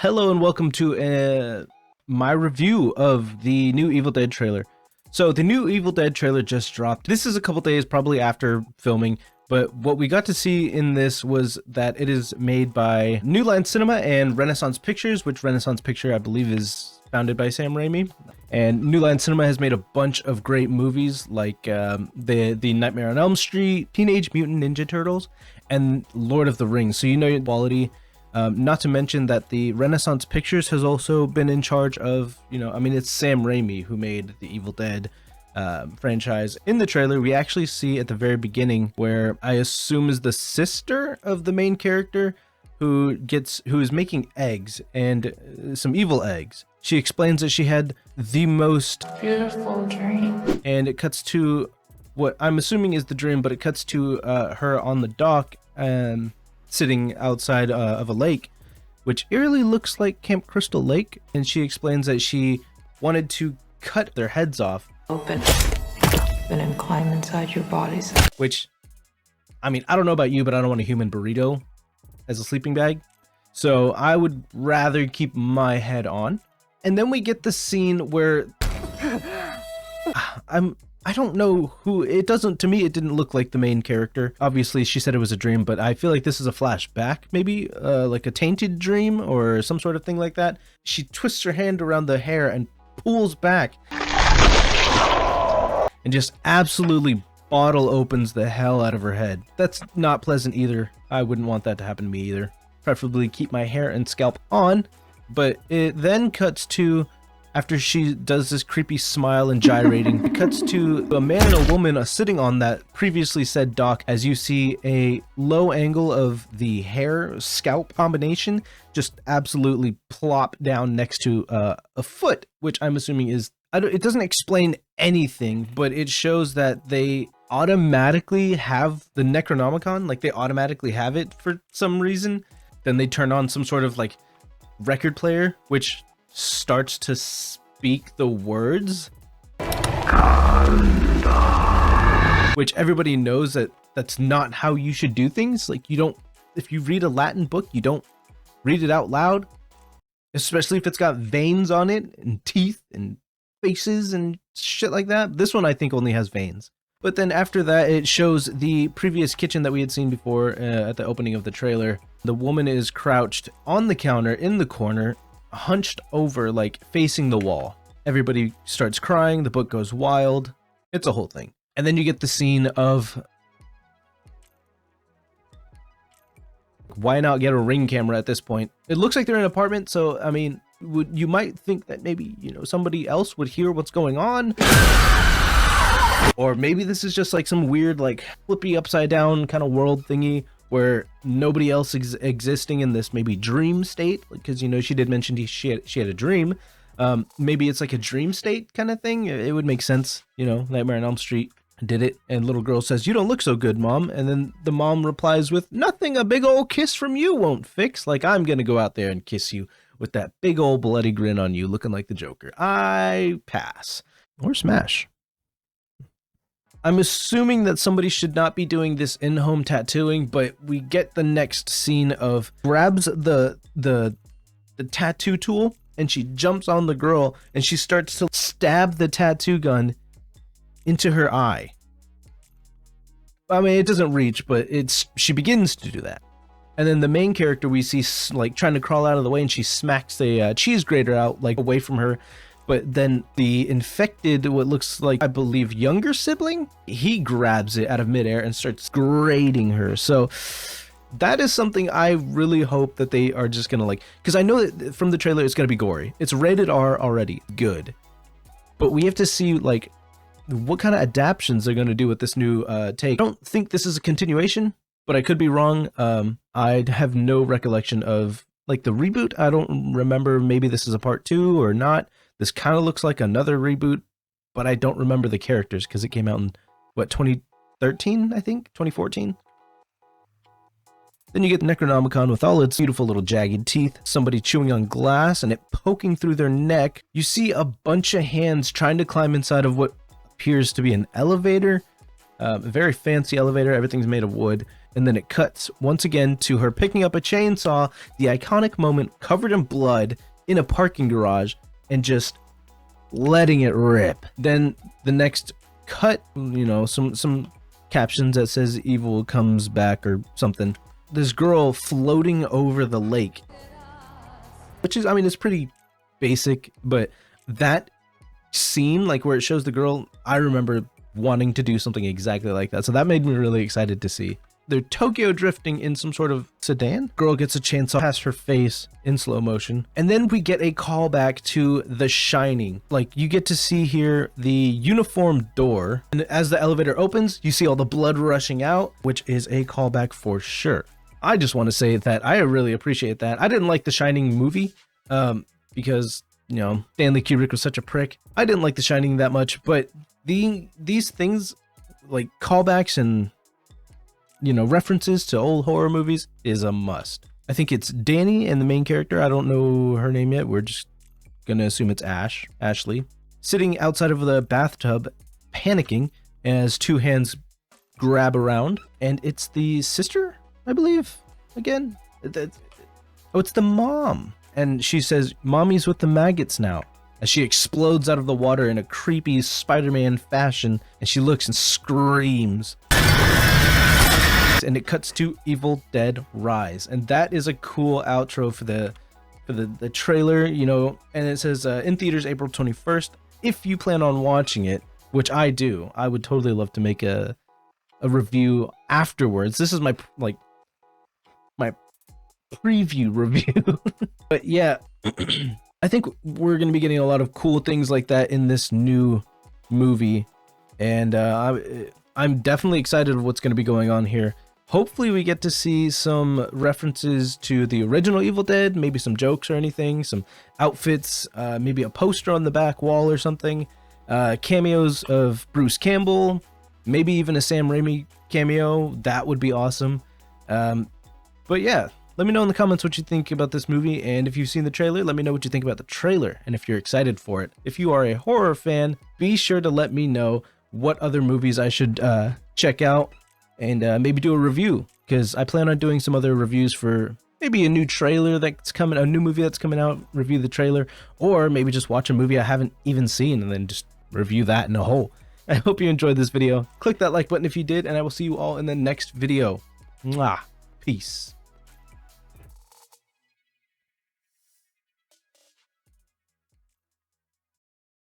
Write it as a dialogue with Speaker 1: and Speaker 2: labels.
Speaker 1: Hello and welcome to my review of the new Evil Dead trailer. So the new Evil Dead trailer just dropped. This is a couple days probably after filming, but what we got to see in this was that it is made by New Line Cinema and Renaissance Pictures, which Renaissance Picture I believe is founded by Sam Raimi. And New Line Cinema has made a bunch of great movies like the Nightmare on Elm Street, Teenage Mutant Ninja Turtles, and Lord of the Rings. So you know quality. Not to mention that the Renaissance Pictures has also been in charge of, it's Sam Raimi who made the Evil Dead franchise. In the trailer, we actually see at the very beginning where I assume is the sister of the main character who is making eggs, and some evil eggs. She explains that she had the most
Speaker 2: beautiful dream.
Speaker 1: And it cuts to what I'm assuming is the dream, but it cuts to her on the dock and sitting outside of a lake, which eerily looks like Camp Crystal Lake. And she explains that she wanted to cut their heads off.
Speaker 2: Open and climb inside your bodies.
Speaker 1: Which, I don't know about you, but I don't want a human burrito as a sleeping bag. So I would rather keep my head on. And then we get the scene where I don't know who it doesn't. To me, it didn't look like the main character. Obviously, she said it was a dream, but I feel like this is a flashback, maybe like a tainted dream or some sort of thing like that. She twists her hand around the hair and pulls back and just absolutely bottle opens the hell out of her head. That's not pleasant either. I wouldn't want that to happen to me either. Preferably keep my hair and scalp on. But it then cuts to, after she does this creepy smile and gyrating, it cuts to a man and a woman sitting on that previously said dock, as you see a low angle of the hair scalp combination just absolutely plop down next to a foot, which I'm assuming is, it doesn't explain anything, but it shows that they automatically have the Necronomicon, like they automatically have it for some reason. Then they turn on some sort of like record player, which starts to speak the words, which everybody knows that that's not how you should do things. Like, you don't, if you read a Latin book, you don't read it out loud, especially if it's got veins on it and teeth and faces and shit like that. This one I think only has veins. But then after that, it shows the previous kitchen that we had seen before at the opening of the trailer. The woman is crouched on the counter in the corner, hunched over, like facing the wall. Everybody starts crying, the book goes wild. It's a whole thing. And then you get the scene of, why not get a Ring camera at this point? It looks like they're in an apartment, so you might think that maybe somebody else would hear what's going on, or maybe this is just like some weird like flippy upside down kind of world thingy where nobody else existing in this maybe dream state, because she did mention she had a dream. Maybe it's like a dream state kind of thing. It would make sense. Nightmare on Elm Street did it, and little girl says, "You don't look so good, Mom," and then the mom replies with, "Nothing a big old kiss from you won't fix. Like, I'm gonna go out there and kiss you with that big old bloody grin on you, looking like the Joker. I pass." Or smash. I'm assuming that somebody should not be doing this in-home tattooing, but we get the next scene of grabs the tattoo tool, and she jumps on the girl and she starts to stab the tattoo gun into her eye. It doesn't reach, but she begins to do that. And then the main character we see like trying to crawl out of the way, and she smacks the cheese grater out like away from her. But then the infected, what looks like, I believe, younger sibling, he grabs it out of midair and starts grating her. So that is something I really hope that they are just gonna because I know that from the trailer it's gonna be gory. It's rated R already, good. But we have to see like what kind of adaptations they're gonna do with this new take. I don't think this is a continuation, but I could be wrong. I have no recollection of like the reboot. I don't remember, maybe this is a part 2 or not. This kind of looks like another reboot, but I don't remember the characters because it came out in, 2013, I think? 2014? Then you get the Necronomicon with all its beautiful little jagged teeth, somebody chewing on glass and it poking through their neck. You see a bunch of hands trying to climb inside of what appears to be an elevator. A very fancy elevator. Everything's made of wood. And then it cuts once again to her picking up a chainsaw, the iconic moment covered in blood in a parking garage, and just letting it rip. Then the next cut, you know, some captions that says evil comes back or something. This girl floating over the lake, which is, I mean, it's pretty basic, but that scene, like where it shows the girl, I remember wanting to do something exactly like that. So that made me really excited to see. They're Tokyo drifting in some sort of sedan. Girl gets a chainsaw past her face in slow motion. And then we get a callback to The Shining. Like, you get to see here the uniform door. And as the elevator opens, you see all the blood rushing out, which is a callback for sure. I just want to say that I really appreciate that. I didn't like The Shining movie because, you know, Stanley Kubrick was such a prick. I didn't like The Shining that much, but these things, like callbacks and, you know, references to old horror movies, is a must. I think it's Danny and the main character, I don't know her name yet, we're just gonna assume it's Ashley, sitting outside of the bathtub panicking as two hands grab around, and it's the sister, I believe, again. Oh, it's the mom, and she says, "Mommy's with the maggots now," as she explodes out of the water in a creepy Spider-Man fashion, and she looks and screams. And it cuts to Evil Dead Rise, and that is a cool outro for the trailer, you know, and it says in theaters April 21st. If you plan on watching it, which I do, I would totally love to make a review afterwards. This is my preview review. But yeah, I think we're going to be getting a lot of cool things like that in this new movie, and I'm definitely excited what's going to be going on here. Hopefully we get to see some references to the original Evil Dead, maybe some jokes or anything, some outfits, maybe a poster on the back wall or something, cameos of Bruce Cambell, maybe even a Sam Raimi cameo. That would be awesome. But yeah, let me know in the comments what you think about this movie, and if you've seen the trailer, let me know what you think about the trailer and if you're excited for it. If you are a horror fan, be sure to let me know what other movies I should check out, and maybe do a review, because I plan on doing some other reviews for maybe a new trailer that's coming, a new movie that's coming out, review the trailer, or maybe just watch a movie I haven't even seen and then just review that in a whole. I hope you enjoyed this video. Click that like button if you did, and I will see you all in the next video. Mwah. Peace.